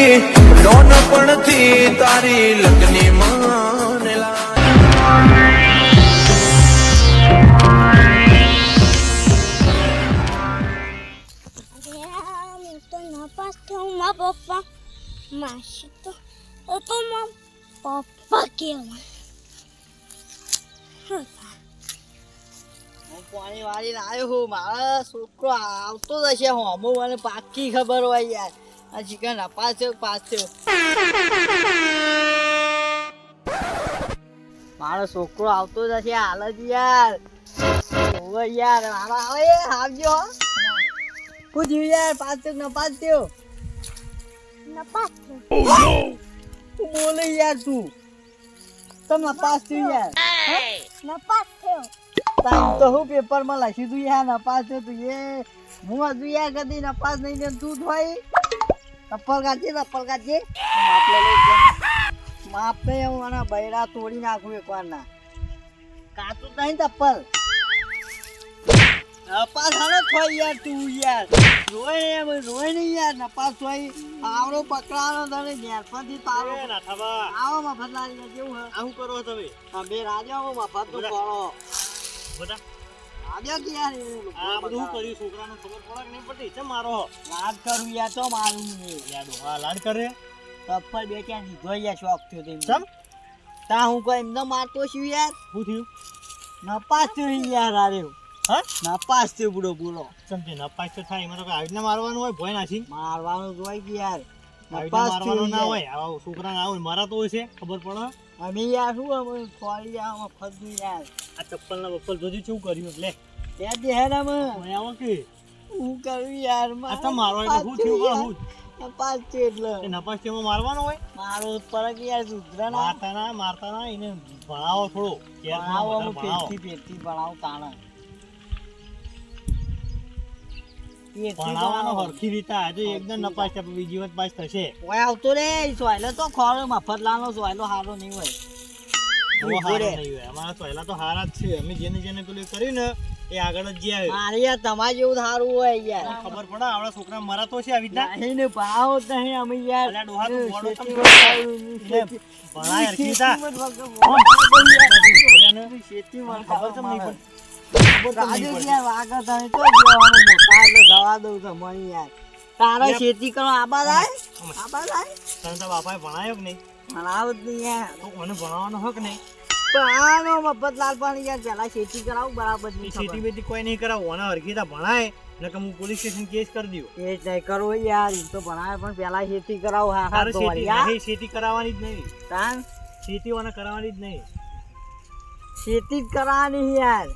ડોનપણથી તારી લગ્ની માને તો નપાસ થયું મા પપ્પા માસી તો મા પપ્પા કેવા હું પાણી વાળીને આવ્યો હું મારા છોકરો આવતો જ હશે હું મને પાકી ખબર હોય યાર આ ચિકન પાસ થયો મારો છોકરો આવતો જ હશે હાલ જ યાર ઓવે યાર મારો આવે આવજો હું જીવ યાર પાસ થયો નપાસ થયો તું બોલે યાર તું તમે નપાસ થયો યાર નપાસ થયો તામ તો હું પેપરમાં લખી દઉં યાર નપાસ થયો તું એ હું હજુ યાર કદી નપાસ નહીં ને તું ભાઈ ચપ્પલ કાઢજે માપે હું આના બૈરા તોડી નાખું એકવાર ના કાચું નહીં ચપ્પલ નપાસ હાલો થોય યાર તું યાર રોય નહીં યાર નપાસ થોય આવડો પકડાનો તને નેરપણથી તારો આવો મફત લારી કેવું હે આવું કરો તમે બે રાજા આવો મફત તો કરો બધા રાજા કે યાર આ બધું કર્યું છોકરાને ખબર પડે નહીં પડતી છે મારો લાડ કરું યાર તો મારું યાર હા લાડ કરે ચપ્પલ બે ક્યાં દીધો યાર શોખ થયો તેમ સમ તા હું કોઈ એમને મારતો છું યાર શું થયું નપાસ થયો યાર આરે હા નપાસ થયો બુડો બોલો સમજે નપાસ તો થાય એમાં તો આવીને મારવાનું હોય ભોય નાખી મારવાનું જ હોય કે યાર નપાસ મારવાનું ના હોય આવા છોકરાને આવું મારા તો હોય છે ખબર પડે અમે યાર શું અમે ફોડી આમાં ફસું યાર આ ચપ્પલ ના બપ્પલ જોજો શું કર્યું એટલે ત્યાં દે હે ને અમે આવો કે હું કરું યાર આ તો મારો એટલે હું થયું પણ હું નપાસ છે એટલે એ નપાસ છે મારવાનો હોય મારો પર કે યાર સુધરા ના મારતા ના એને ભણાવો થોડો કેર ભણાવો અમે પેટથી ભણાવો તાણા ભણાવવાનો હરખી રીતે આજે એકદમ નપાસ છે બીજી વાત પાસ થશે ઓય આવતો રે સોયલો તો ખોરો મફતલાલનો સોયલો હારો નહીં હોય અમારા સોયલા તો હારા જ છે અમે જેને પેલું કર્યું ને એ આગળ જ જાય મારે યાર તમારે જેવું સારું હોય યાર ખબર પડે આપણા છોકરા મરા તો છે આવી રીતના નહીં ભાવ નહીં અમે યાર ડોહા તો બોલો તમ ભણાય હરખી રીતે ખેતી માં ખબર તમ નહીં પડતી તારા ખેતી કરો આબાદ બાપાએ ભણાયો કે નહીં ભણાવ જ નહીં યાર મને ભણાવવાનો હક નહીં ભણાવવાનો મફત લાલ પાણી યાર પેલા ખેતી કરાવું બરાબર ખેતી બેતી કોઈ નહીં કરાવું અને હરખીતા ભણાય ને કે હું પોલીસ સ્ટેશન કેસ કરી દઉં એ જ નહીં કરો યાર એ તો ભણાય પણ પેલા ખેતી કરાવું હા ખેતી કરાવવાની જ નહીં તાન ખેતીઓને કરવાની જ નહીં ખેતી જ કરવાની યાર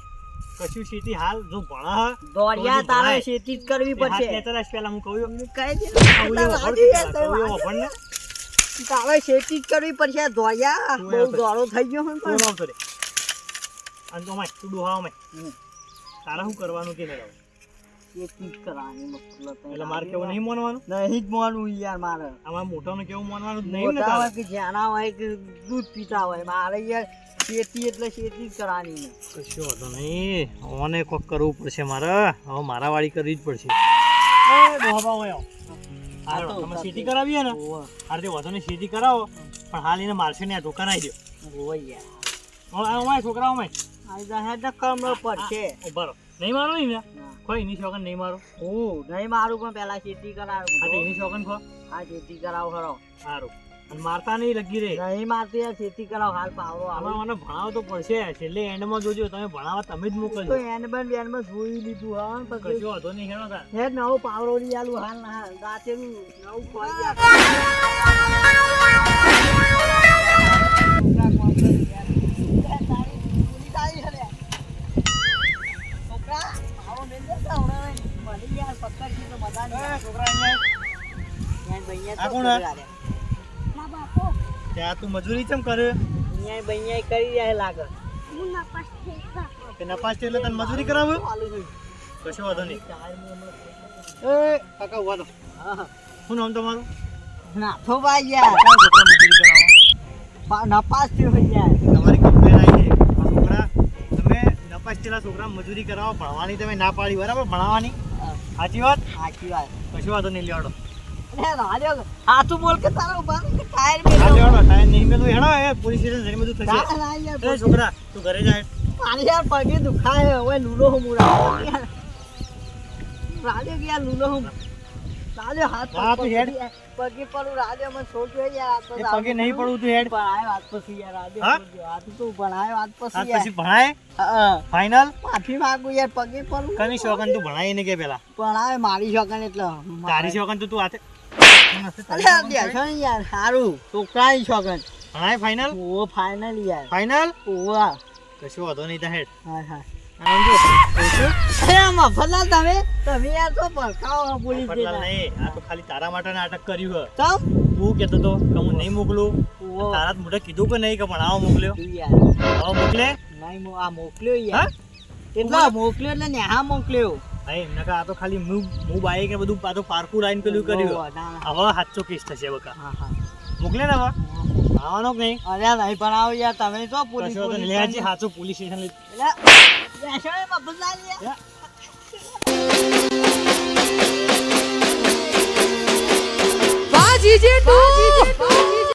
કશું ખેતી હાલ જો ભણા દોડિયા તારે ખેતી જ કરવી પડશે તેતરસ પહેલા હું કહું કહી દે તારે ખેતી જ કરવી પડશે દોડિયા બહુ દોડો થઈ ગયો હું પણ આવતો રે અને તો માય તું ડોહા મે તારે શું કરવાનું કે નરાવ ખેતી જ કરવાની મતલબ એટલે મારે કેવું નહીં માનવાનું નહીં જ માનવું યાર મારે આમાં મોટાને કેવું માનવાનું નહીં ને તારે કે જાના હોય કે દૂધ પીતા હોય મારે યાર ખેતી એટલે ખેતી જ કરવાની ને કશો વાંધો નહીં ઓને કોક કરવું પડશે મારે હવે મારા વાળી કરવી જ પડશે એ ડોહા હોય આવો તમે ખેતી કરાવીએ ને આરતે વાંધો નહીં ખેતી કરાવો પણ હાલ એને મારશે ને આ દુકાન આવી દો ઓય યાર અમાય છોકરાઓ માય આ હેડ કમ પડશે બરો નહીં મારો નહીં ને કોઈ એની શોખન નહીં મારો હું નહીં મારું પણ પેલા ખેતી કરાવું હા એની શોખન ખો હા ખેતી કરાવ ખરો સારું અને મારતા નહીં લગી રે નહીં મારતી યાર ખેતી કરાવ હાલ પાવરો આમાં મને ભણાવ તો પડશે છેલ્લે એન્ડમાં જોજો તમે ભણાવવા તમે જ મોકલજો તો એન્ડમાં જોઈ લીધું હા પણ કશો વાંધો નહીં હેડો તા હે નવો પાવરો ની આલું હાલ ના દાતેનું નવું ખોઈ ગયા ત્યાં તું મજૂરી કેમ કરે અહીંયા બૈયા કરી રહ્યા લાગે હું નપાસ થયો કે નપાસ થયો એટલે તને મજૂરી કરાવે કશો વાંધો નહીં એ કાકા ઉભા તો હા શું નામ તમારું નાથો ભાઈ યાર છોકરા મજૂરી કરાવો નપાસ થયો યાર તમારી કમ્પ્લેન આવી છે છોકરા તમે નપાસ થયેલા છોકરા મજૂરી કરાવો ભણવાની તમે ના પાડી બરાબર ભણાવવાની સાચી વાત કશો વાંધો નહીં લેવાડો અરે રાજો હાથું બોલ કે તારો બંધ ટાયર મે હા લેવાનો ટાઈમ નહીં મેલું હેડો એ પોલીસ સ્ટેશન જઈને બધું થશે ના યાર એ છોકરા તું ઘરે જા મારી યાર પગે દુખાય હવે લૂલો હું મુરા રાજો કે યાર લૂલો હું રાજો હાથ હા, તું હેડ. પગે પડું રાજો મને છોડજો યાર એ પગે નહીં પડવું તું હેડ ભણાય વાત પછી યાર રાજો હા? હાથ તો ભણાય વાત આ પછી પછી ભણાય હા ફાઇનલ માફી માંગુ યાર પગે પડું કની શોકન તું ભણાય ને કે પેલા ભણાય મારી શકન એટલે તારી શોકન તો તું આતે અરે બેસો ને યાર સારું છોકરાની શકન ભણાય ફાઇનલ ઓ ફાઇનલ યાર ફાઇનલ ઓવા કશું વાંધો નહીં તા હેડ હા હા આમ જો અરે મફતલાલ તમે યાર તો ભડકાવો પોલીસ પટલાલ નહીં આ તો ખાલી તારા માટે નાટક કર્યું હે તો તું કહેતો તો કે હું નહીં મોકલું ઓ તારા જ મોઢે કીધું કે નહીં કે ભણાવો મોકલ્યો તું યાર હવે મોકલે નહીં આ મોકલ્યો હા યાર એટલે મોકલ્યો એટલે નેહા મોકલ્યો હા એમને આ તો ખાલી હું બાઈક ને બધું આ તો પારકું લાઈન પેલું કર્યું ઓહો, ના, ના. હવે સાચો કેસ થશે બકા હા હા મોકલે ને હવે ભણાવવાનો કે નહીં અરે નહીં ભણાવો યાર તમે તો પોલીસ કશો વાંધો નહીં. લે આજે સાચું પોલીસ સ્ટેશન લઈ બેસો ને મફતલાલ યાર વાહ જીજે તું